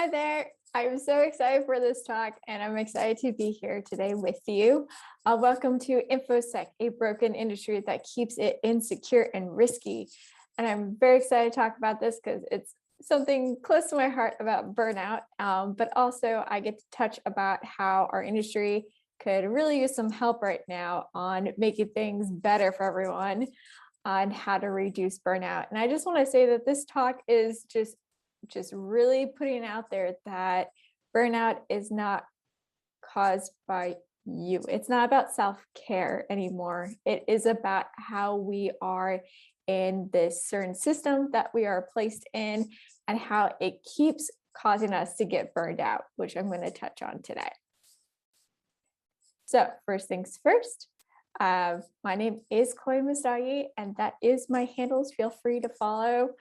Hi there. I'm so excited for this talk, and I'm excited to be here today with you. Welcome to InfoSec, a broken industry that keeps it insecure and risky. And I'm very excited to talk about this because it's something close to my heart about burnout, but also I get to touch about how our industry could really use some help right now on making things better for everyone on how to reduce burnout. And I just want to say that this talk is just really putting out there that burnout is not caused by you. It's not about self-care anymore. It is about how we are in this certain system that we are placed in and how it keeps causing us to get burned out, which I'm going to touch on today. So first things first, my name is Chloe Mustagi, and that is my handles. Feel free to follow.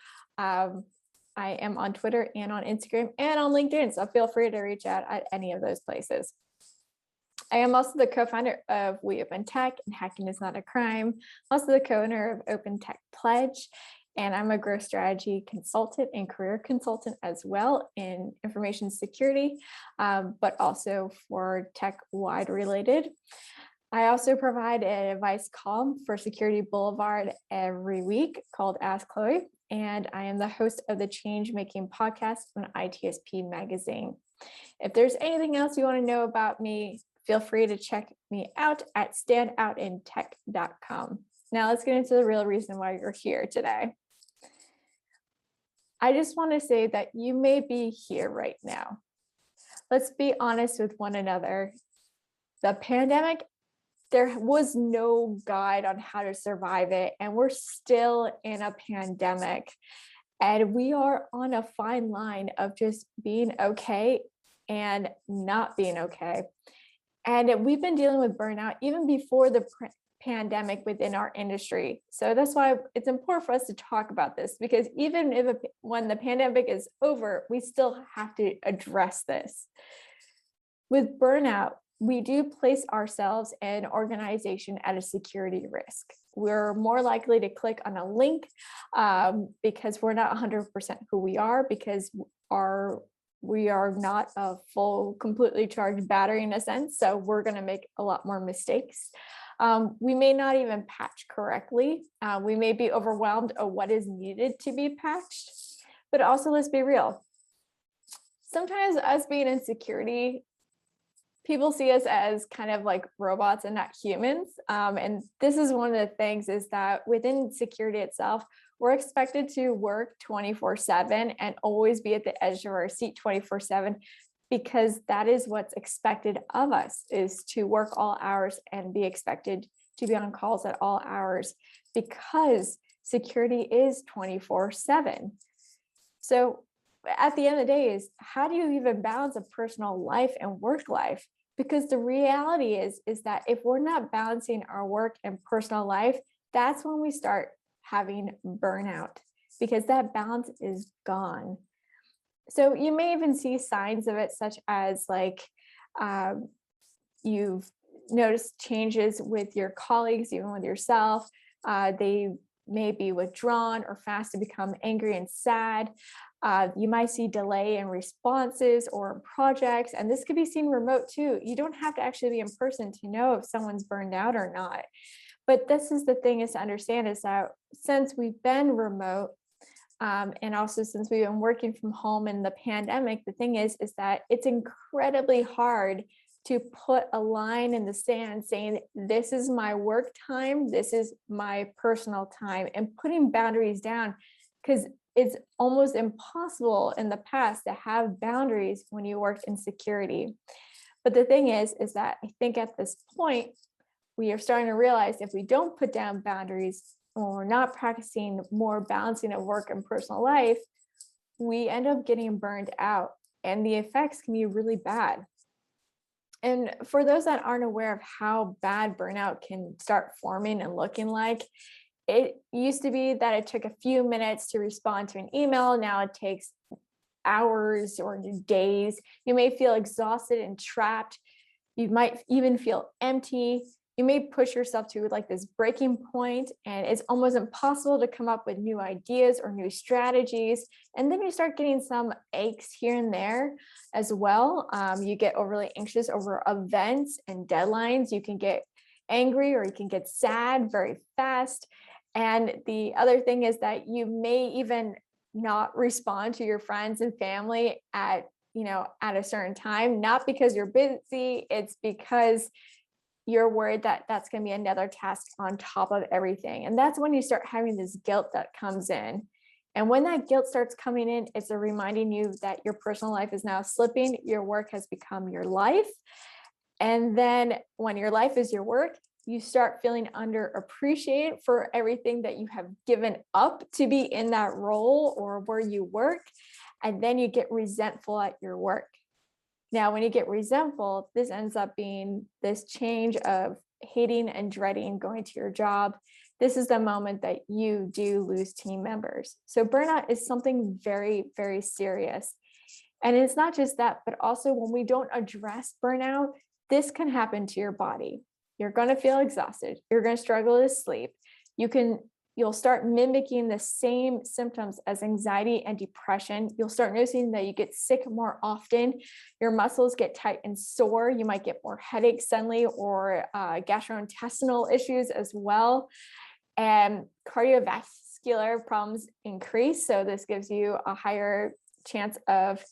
I am on Twitter and on Instagram and on LinkedIn, so feel free to reach out at any of those places. I am also the co-founder of We Open Tech and Hacking is Not a Crime, also the co-owner of Open Tech Pledge, and I'm a growth strategy consultant and career consultant as well in information security, but also for tech-wide related. I also provide an advice column for Security Boulevard every week called Ask Chloe, and I am the host of the Change Making podcast on ITSP magazine. If there's anything else you want to know about me, feel free to check me out at standoutintech.com. Now let's get into the real reason why you're here today. I just want to say that you may be here right now. Let's be honest with one another. The pandemic, there was no guide on how to survive it, and we're still in a pandemic, and we are on a fine line of just being okay and not being okay. And we've been dealing with burnout even before the pandemic within our industry. So that's why it's important for us to talk about this, because even when the pandemic is over, we still have to address this. With burnout, we do place ourselves and organization at a security risk. We're more likely to click on a link because we're not 100% who we are, because we are not a full, completely charged battery in a sense. So we're going to make a lot more mistakes. We may not even patch correctly. We may be overwhelmed of what is needed to be patched. But also, let's be real. Sometimes us being in security, people see us as kind of like robots and not humans. And this is one of the things, is that within security itself, we're expected to work 24/7 and always be at the edge of our seat 24/7, because that is what's expected of us, is to work all hours and be expected to be on calls at all hours, because security is 24/7. So at the end of the day, is how do you even balance a personal life and work life? Because the reality is that if we're not balancing our work and personal life, that's when we start having burnout, because that balance is gone. So you may even see signs of it, such as like you've noticed changes with your colleagues, even with yourself. They may be withdrawn or fast to become angry and sad. You might see delay in responses or projects, and this could be seen remote too. You don't have to actually be in person to know if someone's burned out or not. But this is the thing, is to understand, is that since we've been remote, and also since we've been working from home in the pandemic, the thing is that it's incredibly hard to put a line in the sand saying, this is my work time, this is my personal time, and putting boundaries down, because it's almost impossible in the past to have boundaries when you worked in security. But the thing is that I think at this point, we are starting to realize if we don't put down boundaries, or we're not practicing more balancing of work and personal life, we end up getting burned out, and the effects can be really bad. And for those that aren't aware of how bad burnout can start forming and looking like, it used to be that it took a few minutes to respond to an email. Now it takes hours or days. You may feel exhausted and trapped. You might even feel empty. You may push yourself to like this breaking point, and it's almost impossible to come up with new ideas or new strategies. And then you start getting some aches here and there as well. You get overly anxious over events and deadlines. You can get angry or you can get sad very fast. And the other thing is that you may even not respond to your friends and family at at a certain time, not because you're busy, it's because you're worried that that's going to be another task on top of everything. And that's when you start having this guilt that comes in. And when that guilt starts coming in, it's a reminding you that your personal life is now slipping, your work has become your life. And then when your life is your work, you start feeling underappreciated for everything that you have given up to be in that role or where you work. And then you get resentful at your work. Now, when you get resentful, this ends up being this change of hating and dreading going to your job. This is the moment that you do lose team members. So burnout is something very, very serious. And it's not just that, but also when we don't address burnout, this can happen to your body. You're going to feel exhausted. You're going to struggle to sleep. You'll start mimicking the same symptoms as anxiety and depression. You'll start noticing that you get sick more often. Your muscles get tight and sore. You might get more headaches suddenly or gastrointestinal issues as well. And cardiovascular problems increase. So this gives you a higher chance of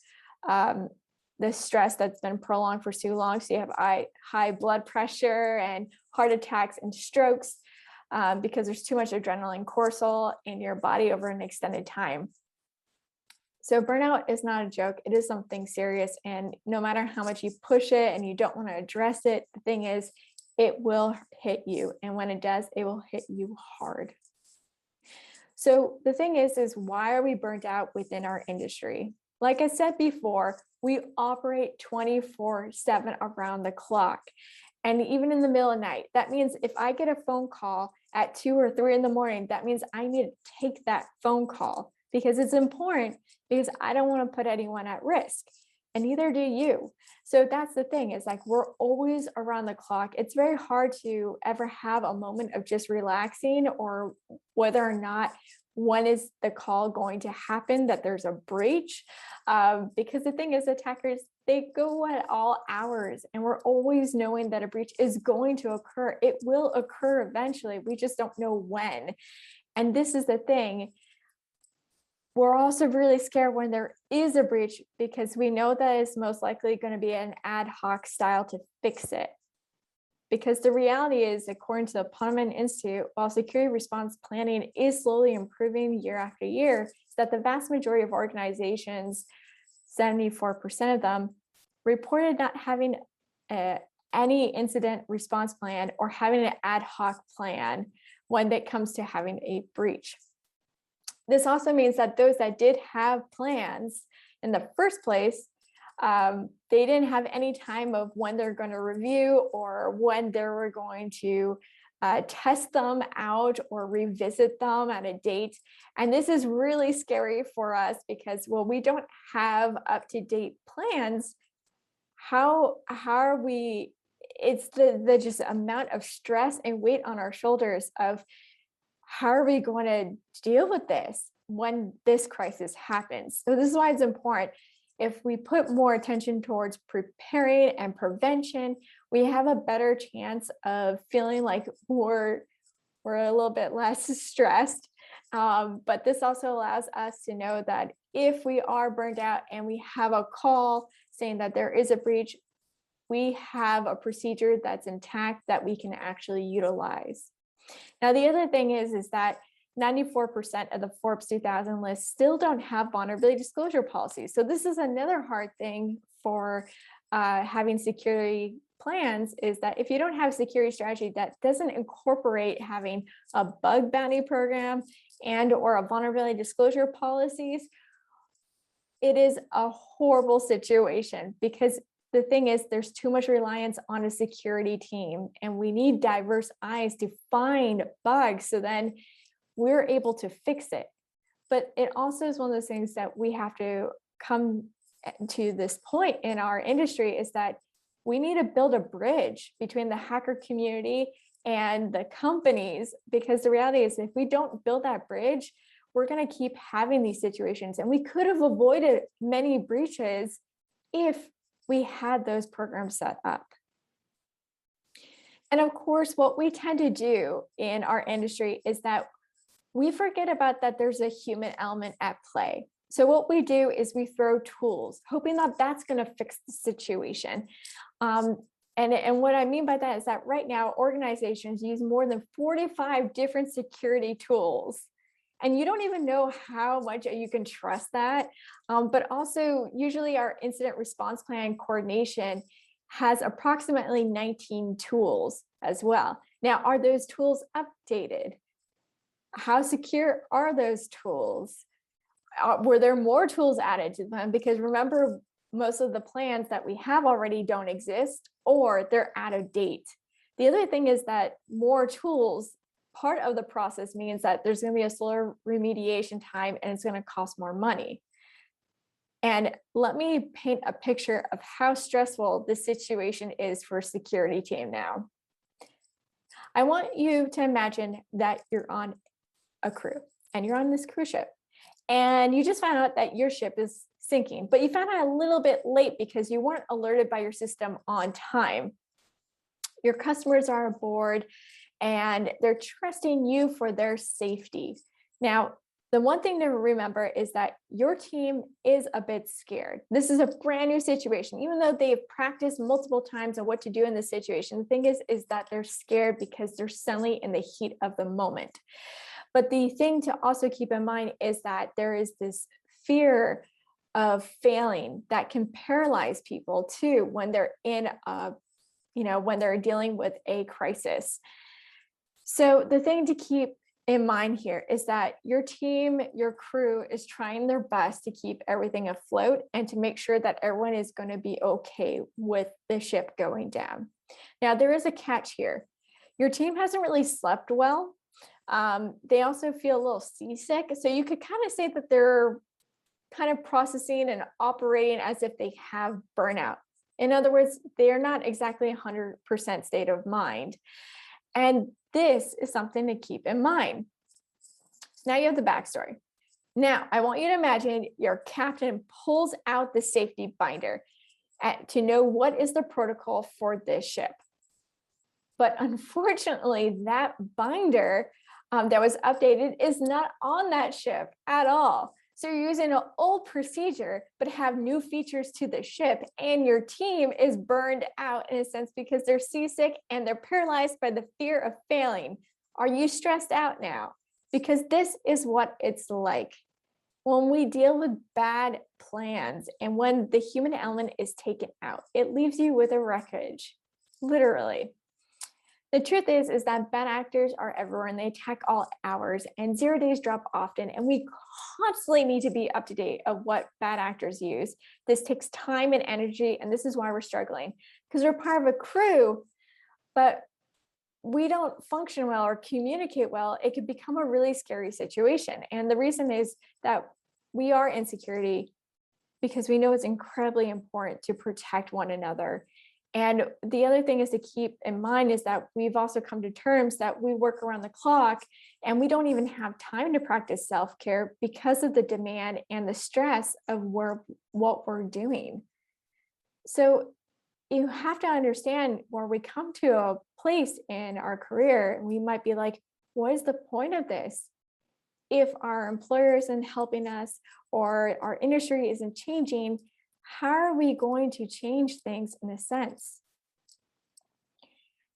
the stress that's been prolonged for too long. So you have high blood pressure and heart attacks and strokes because there's too much adrenaline cortisol in your body over an extended time. So burnout is not a joke. It is something serious. And no matter how much you push it and you don't want to address it, the thing is, it will hit you. And when it does, it will hit you hard. So the thing is why are we burnt out within our industry? Like I said before, we operate 24/7 around the clock. And even in the middle of the night, that means if I get a phone call at 2 or 3 in the morning, that means I need to take that phone call because it's important, because I don't want to put anyone at risk, and neither do you. So that's the thing, is like we're always around the clock. It's very hard to ever have a moment of just relaxing, or whether or not when is the call going to happen that there's a breach, because the thing is, attackers, they go at all hours, and we're always knowing that a breach is going to occur. It will occur eventually. We just don't know when. And this is the thing. We're also really scared when there is a breach, because we know that it's most likely going to be an ad hoc style to fix it. Because the reality is, according to the Ponemon Institute, while security response planning is slowly improving year after year, is that the vast majority of organizations, 74% of them, reported not having any incident response plan or having an ad hoc plan when it comes to having a breach. This also means that those that did have plans in the first place, they didn't have any time of when they're going to review or when they were going to test them out or revisit them at a date. And this is really scary for us because, well, we don't have up-to-date plans. How are we? It's the just amount of stress and weight on our shoulders of how are we going to deal with this when this crisis happens? So this is why it's important. If we put more attention towards preparing and prevention, we have a better chance of feeling like we're a little bit less stressed. But this also allows us to know that if we are burned out and we have a call saying that there is a breach, we have a procedure that's intact that we can actually utilize. Now, the other thing is that 94% of the Forbes 2000 list still don't have vulnerability disclosure policies. So this is another hard thing for having security plans, is that if you don't have a security strategy that doesn't incorporate having a bug bounty program and or a vulnerability disclosure policies, it is a horrible situation, because the thing is, there's too much reliance on a security team, and we need diverse eyes to find bugs so then we're able to fix it. But it also is one of those things that we have to come to this point in our industry, is that we need to build a bridge between the hacker community and the companies, because the reality is if we don't build that bridge, we're going to keep having these situations. And we could have avoided many breaches if we had those programs set up. And of course, what we tend to do in our industry is that we forget about that there's a human element at play. So what we do is we throw tools, hoping that that's going to fix the situation. And what I mean by that is that right now, organizations use more than 45 different security tools. And you don't even know how much you can trust that. But also, usually our incident response plan coordination has approximately 19 tools as well. Now, are those tools updated? How secure are those tools? Were there more tools added to them? Because remember, most of the plans that we have already don't exist, or they're out of date. The other thing is that more tools, part of the process means that there's going to be a slower remediation time and it's going to cost more money. And let me paint a picture of how stressful this situation is for a security team now. I want you to imagine that you're on a crew and you're on this cruise ship and you just found out that your ship is sinking, but you found out a little bit late because you weren't alerted by your system on time. Your customers are aboard and they're trusting you for their safety. Now, the one thing to remember is that your team is a bit scared. This is a brand new situation. Even though they've practiced multiple times on what to do in this situation, the thing is that they're scared because they're suddenly in the heat of the moment. But the thing to also keep in mind is that there is this fear of failing that can paralyze people too when they're in a, when they're dealing with a crisis. So the thing to keep in mind here is that your team, your crew is trying their best to keep everything afloat and to make sure that everyone is going to be okay with the ship going down. Now, there is a catch here. Your team hasn't really slept well. They also feel a little seasick. So you could kind of say that they're kind of processing and operating as if they have burnout. In other words, they're not exactly 100% state of mind. And this is something to keep in mind. Now you have the backstory. Now, I want you to imagine your captain pulls out the safety binder to know what is the protocol for this ship. But unfortunately, that binder that was updated is not on that ship at all. So you're using an old procedure, but have new features to the ship, and your team is burned out in a sense because they're seasick and they're paralyzed by the fear of failing. Are you stressed out now? Because this is what it's like when we deal with bad plans and when the human element is taken out. It leaves you with a wreckage, literally. The truth is that bad actors are everywhere and they attack all hours, and 0 days drop often, and we constantly need to be up to date of what bad actors use. This takes time and energy, and this is why we're struggling, because we're part of a crew, but we don't function well or communicate well. It could become a really scary situation. And the reason is that we are in security because we know it's incredibly important to protect one another. And the other thing is to keep in mind is that we've also come to terms that we work around the clock and we don't even have time to practice self-care because of the demand and the stress of what we're doing. So you have to understand where we come to a place in our career, and we might be like, what is the point of this? If our employer isn't helping us or our industry isn't changing, how are we going to change things in a sense?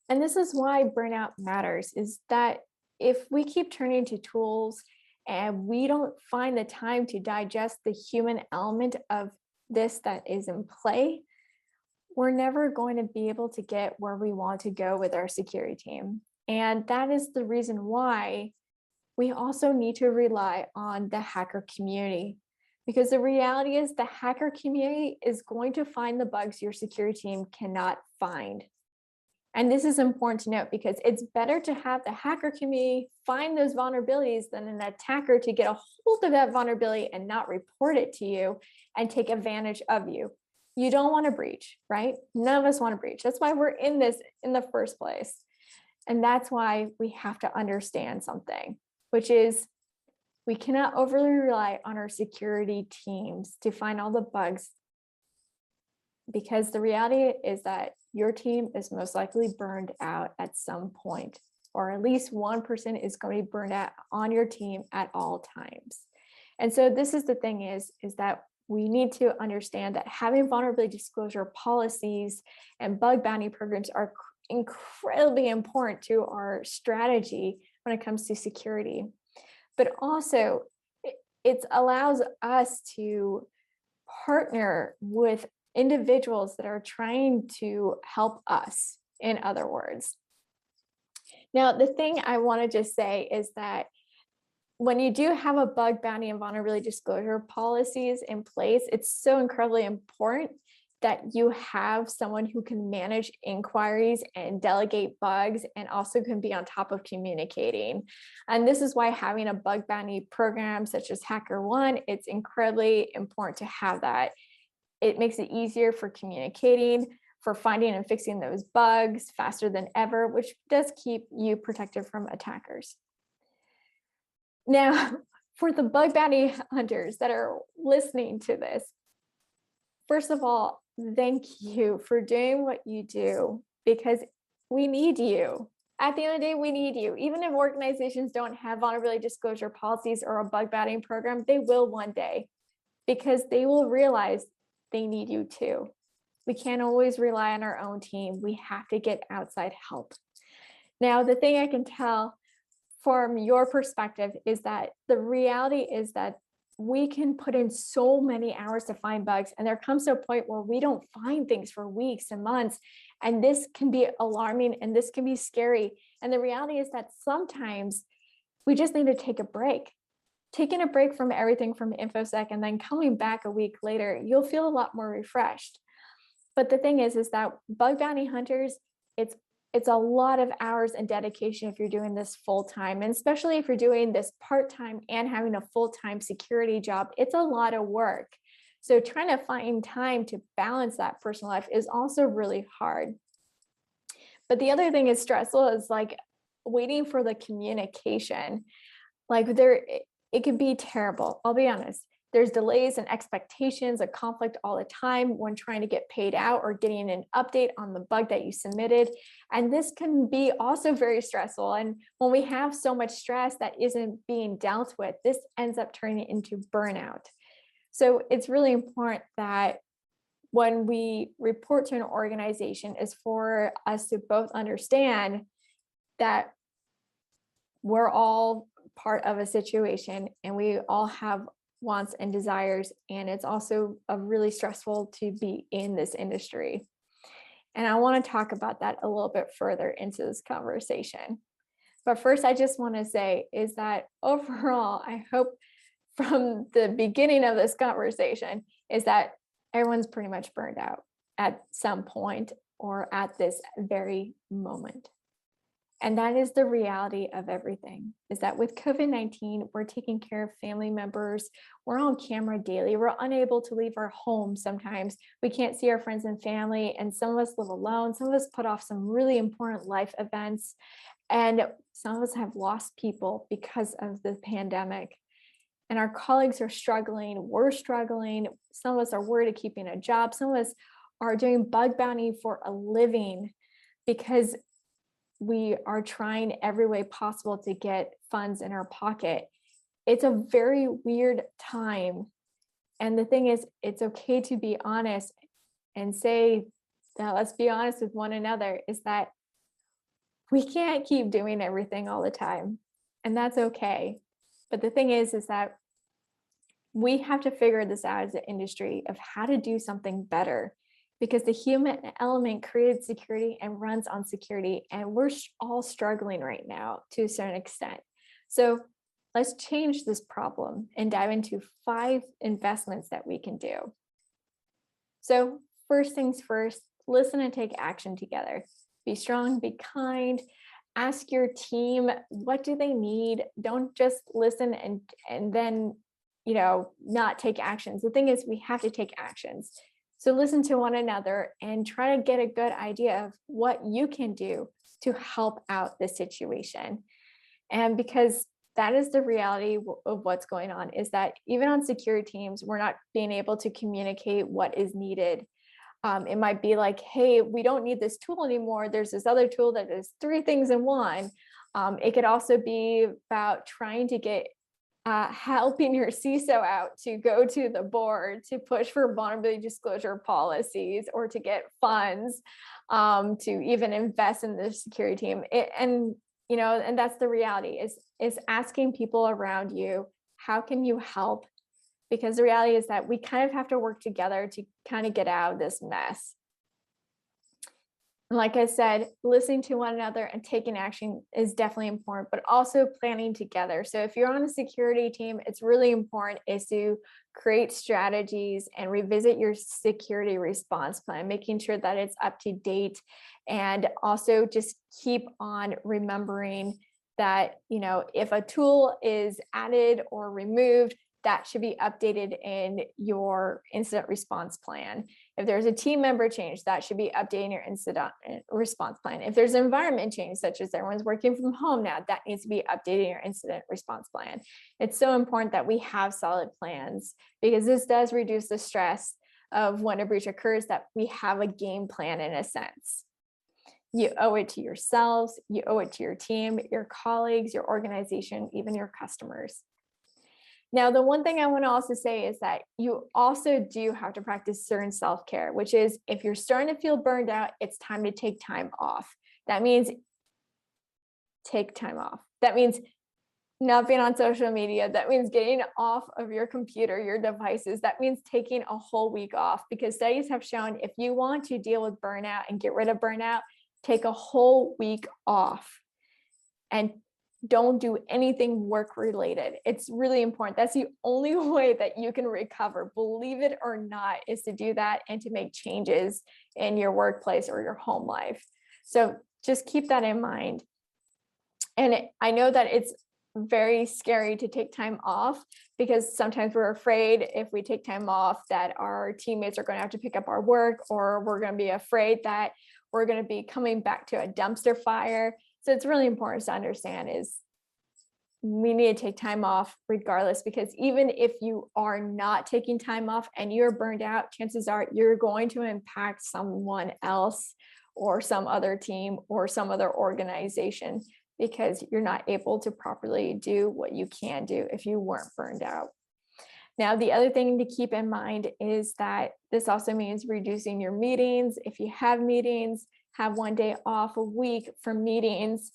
And this is why burnout matters, is that if we keep turning to tools and we don't find the time to digest the human element of this that is in play, we're never going to be able to get where we want to go with our security team. And that is the reason why we also need to rely on the hacker community. Because the reality is the hacker community is going to find the bugs your security team cannot find. And this is important to note because it's better to have the hacker community find those vulnerabilities than an attacker to get a hold of that vulnerability and not report it to you and take advantage of you. You don't want to breach, right? None of us want to breach. That's why we're in this in the first place. And that's why we have to understand something, which is we cannot overly rely on our security teams to find all the bugs, because the reality is that your team is most likely burned out at some point, or at least one person is going to be burned out on your team at all times. And so this is the thing is that we need to understand that having vulnerability disclosure policies and bug bounty programs are incredibly important to our strategy when it comes to security. But also, it allows us to partner with individuals that are trying to help us, in other words. Now, the thing I want to just say is that when you do have a bug bounty and vulnerability disclosure policies in place, it's so incredibly important that you have someone who can manage inquiries and delegate bugs and also can be on top of communicating. And this is why having a bug bounty program such as HackerOne, it's incredibly important to have that. It makes it easier for communicating, for finding and fixing those bugs faster than ever, which does keep you protected from attackers. Now, for the bug bounty hunters that are listening to this, first of all, thank you for doing what you do, because we need you. At the end of the day, we need you. Even if organizations don't have vulnerability disclosure policies or a bug bounty program, they will one day, because they will realize they need you too. We can't always rely on our own team. We have to get outside help. Now, the thing I can tell from your perspective is that the reality is that we can put in so many hours to find bugs, and there comes to a point where we don't find things for weeks and months, and this can be alarming and this can be scary. And the reality is that sometimes we just need to take a break. Taking a break from everything from InfoSec and then coming back a week later, you'll feel a lot more refreshed. But the thing is that bug bounty hunters, it's a lot of hours and dedication if you're doing this full time, and especially if you're doing this part time and having a full time security job, it's a lot of work. So trying to find time to balance that personal life is also really hard. But the other thing is stressful is like waiting for the communication. Like it could be terrible. I'll be honest. There's delays and expectations, a conflict all the time when trying to get paid out or getting an update on the bug that you submitted. And this can be also very stressful. And when we have so much stress that isn't being dealt with, this ends up turning into burnout. So it's really important that when we report to an organization is for us to both understand that we're all part of a situation and we all have wants and desires, and it's also really stressful to be in this industry. And I want to talk about that a little bit further into this conversation. But first, I just want to say is that overall, I hope from the beginning of this conversation is that everyone's pretty much burned out at some point or at this very moment. And that is the reality of everything, is that with COVID-19, we're taking care of family members. We're on camera daily. We're unable to leave our home sometimes. We can't see our friends and family. And some of us live alone. Some of us put off some really important life events. And some of us have lost people because of the pandemic. And our colleagues are struggling. We're struggling. Some of us are worried of keeping a job. Some of us are doing bug bounty for a living because we are trying every way possible to get funds in our pocket. It's a very weird time. And the thing is, it's okay to be honest and say that let's be honest with one another, is that we can't keep doing everything all the time. And that's okay. But the thing is that we have to figure this out as an industry of how to do something better, because the human element created security and runs on security, and we're all struggling right now to a certain extent. So let's change this problem and dive into 5 investments that we can do. So first things first, listen and take action together. Be strong, be kind, ask your team, what do they need? Don't just listen and then, not take actions. The thing is, we have to take actions. So listen to one another and try to get a good idea of what you can do to help out the situation. And because that is the reality of what's going on, is that even on security teams, we're not being able to communicate what is needed. It might be like, hey, we don't need this tool anymore. There's this other tool that does 3 things in one. It could also be about trying to get helping your CISO out to go to the board to push for vulnerability disclosure policies, or to get funds to even invest in the security team. And that's the reality, is asking people around you, how can you help? Because the reality is that we kind of have to work together to kind of get out of this mess. And like I said, listening to one another and taking action is definitely important, but also planning together. So if you're on a security team, it's really important is to create strategies and revisit your security response plan, making sure that it's up to date. And also just keep on remembering that, if a tool is added or removed, that should be updated in your incident response plan. If there's a team member change, that should be updating your incident response plan. If there's an environment change, such as everyone's working from home now, that needs to be updating your incident response plan. It's so important that we have solid plans, because this does reduce the stress of when a breach occurs, that we have a game plan in a sense. You owe it to yourselves, you owe it to your team, your colleagues, your organization, even your customers. Now, the one thing I want to also say is that you also do have to practice certain self-care, which is if you're starting to feel burned out, it's time to take time off. That means take time off. That means not being on social media. That means getting off of your computer, your devices. That means taking a whole week off, because studies have shown if you want to deal with burnout and get rid of burnout, take a whole week off and don't do anything work related. It's really important. That's the only way that you can recover, believe it or not, is to do that and to make changes in your workplace or your home life. So just keep that in mind. And I know that it's very scary to take time off, because sometimes we're afraid if we take time off that our teammates are going to have to pick up our work, or we're going to be afraid that we're going to be coming back to a dumpster fire. So it's really important to understand is we need to take time off regardless, because even if you are not taking time off and you're burned out, chances are you're going to impact someone else or some other team or some other organization, because you're not able to properly do what you can do if you weren't burned out. Now, the other thing to keep in mind is that this also means reducing your meetings. If you have meetings, have one day off a week from meetings,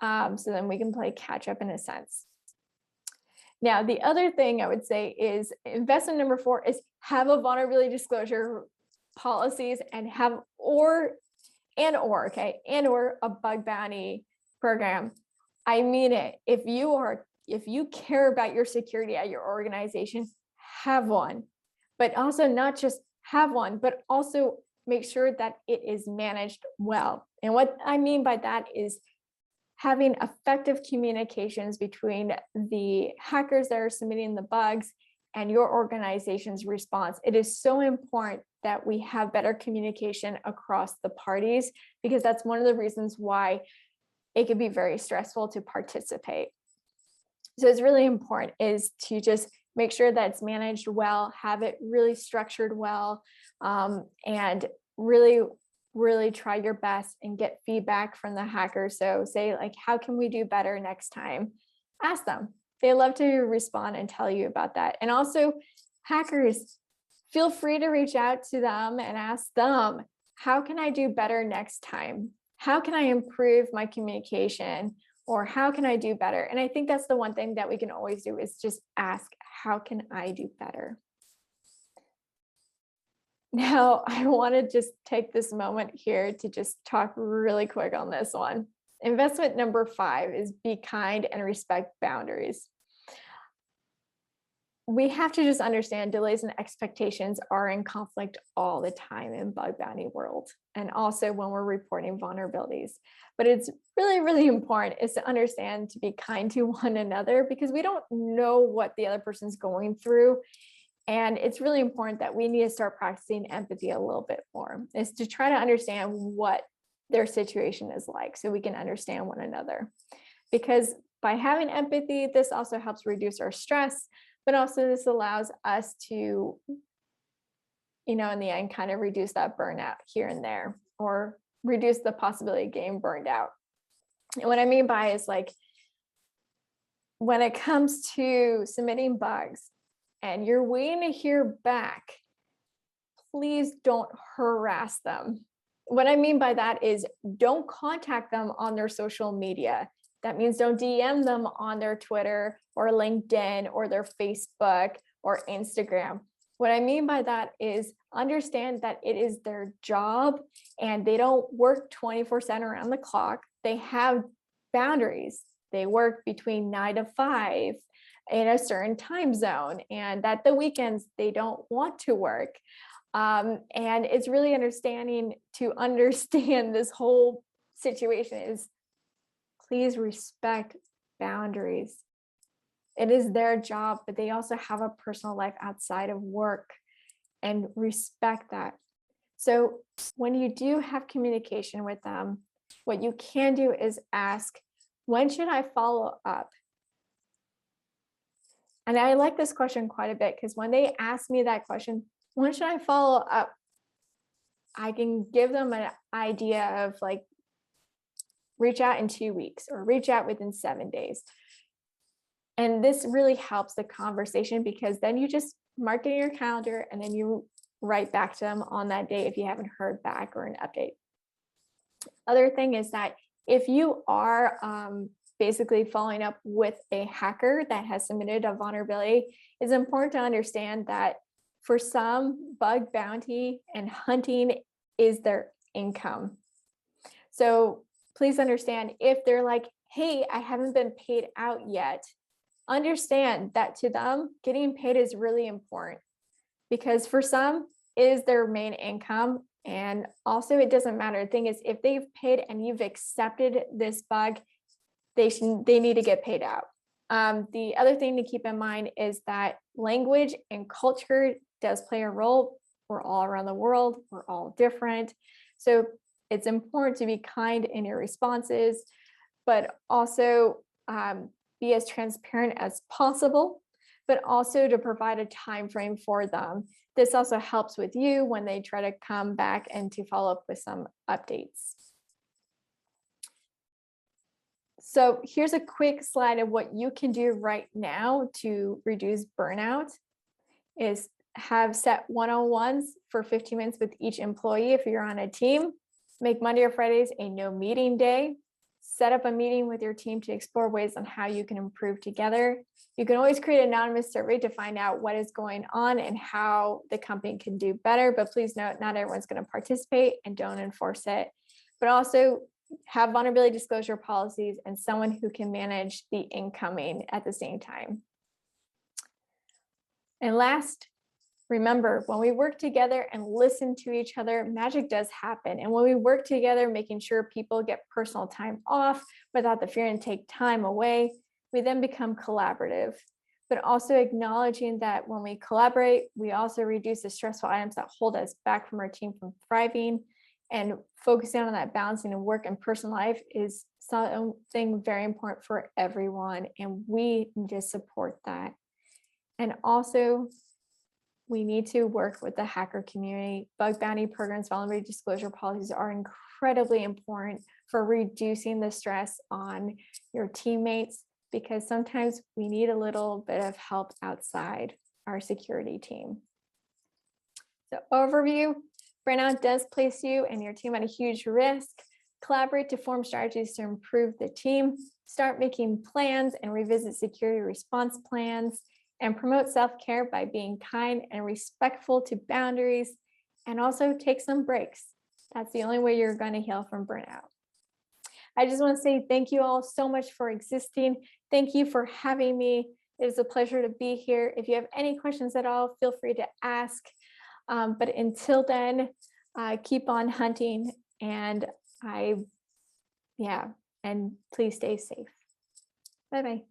so then we can play catch up in a sense. Now, the other thing I would say is investment number 4 is have a vulnerability disclosure policies and or a bug bounty program. I mean it. If you care about your security at your organization, have one, but also not just have one, but also make sure that it is managed well. And what I mean by that is having effective communications between the hackers that are submitting the bugs and your organization's response. It is so important that we have better communication across the parties, because that's one of the reasons why it can be very stressful to participate. So it's really important is to just make sure that it's managed well, have it really structured well, and really try your best and get feedback from the hackers. So say like, how can we do better next time? Ask them. They love to respond and tell you about that. And also hackers, feel free to reach out to them and ask them, how can I do better next time? How can I improve my communication? Or how can I do better? And I think that's the one thing that we can always do is just ask, how can I do better? Now, I want to just take this moment here to just talk really quick on this one. Investment number 5 is be kind and respect boundaries. We have to just understand delays and expectations are in conflict all the time in bug bounty world, and also when we're reporting vulnerabilities. But it's really important is to understand to be kind to one another, because we don't know what the other person's going through. And it's really important that we need to start practicing empathy a little bit more, is to try to understand what their situation is like so we can understand one another. Because by having empathy, this also helps reduce our stress, but also this allows us to, in the end, kind of reduce that burnout here and there, or reduce the possibility of getting burned out. And what I mean by is, like, when it comes to submitting bugs and you're waiting to hear back, please don't harass them. What I mean by that is, don't contact them on their social media. That means don't DM them on their Twitter or LinkedIn or their Facebook or Instagram. What I mean by that is, understand that it is their job and they don't work 24/7 around the clock. They have boundaries. They work between 9 to 5 in a certain time zone, and that the weekends they don't want to work. And it's really understanding this whole situation is, please respect boundaries. It is their job, but they also have a personal life outside of work, and respect that. So when you do have communication with them, what you can do is ask, when should I follow up? And I like this question quite a bit, because when they ask me that question, when should I follow up? I can give them an idea of, like, reach out in 2 weeks or reach out within 7 days. And this really helps the conversation, because then you just mark it in your calendar and then you write back to them on that day if you haven't heard back or an update. Other thing is that if you are basically following up with a hacker that has submitted a vulnerability, it's important to understand that for some, bug bounty and hunting is their income. So please understand, if they're like, hey, I haven't been paid out yet, understand that to them, getting paid is really important, because for some, it is their main income. And also, it doesn't matter. The thing is, if they've paid and you've accepted this bug, they need to get paid out. The other thing to keep in mind is that language and culture does play a role. We're all around the world. We're all different. So it's important to be kind in your responses, but also be as transparent as possible, but also to provide a time frame for them. This also helps with you when they try to come back and to follow up with some updates. So here's a quick slide of what you can do right now to reduce burnout. Is have set one-on-ones for 15 minutes with each employee if you're on a team. Make Monday or Fridays a no meeting day. Set up a meeting with your team to explore ways on how you can improve together. You can always create an anonymous survey to find out what is going on and how the company can do better. But please note, not everyone's going to participate, and don't enforce it. But also have vulnerability disclosure policies and someone who can manage the incoming at the same time. And last, remember, when we work together and listen to each other, magic does happen. And when we work together, making sure people get personal time off without the fear and take time away, we then become collaborative. But also acknowledging that when we collaborate, we also reduce the stressful items that hold us back from our team from thriving. And focusing on that balancing of work and personal life is something very important for everyone. And we need to support that. And also, we need to work with the hacker community. Bug bounty programs, vulnerability disclosure policies are incredibly important for reducing the stress on your teammates, because sometimes we need a little bit of help outside our security team. So overview, burnout does place you and your team at a huge risk. Collaborate to form strategies to improve the team. Start making plans and revisit security response plans. And promote self-care by being kind and respectful to boundaries, and also take some breaks. That's the only way you're going to heal from burnout. I just want to say thank you all so much for existing. Thank you for having me. It is a pleasure to be here. If you have any questions at all, feel free to ask. But until then, keep on hunting, and please stay safe. Bye-bye.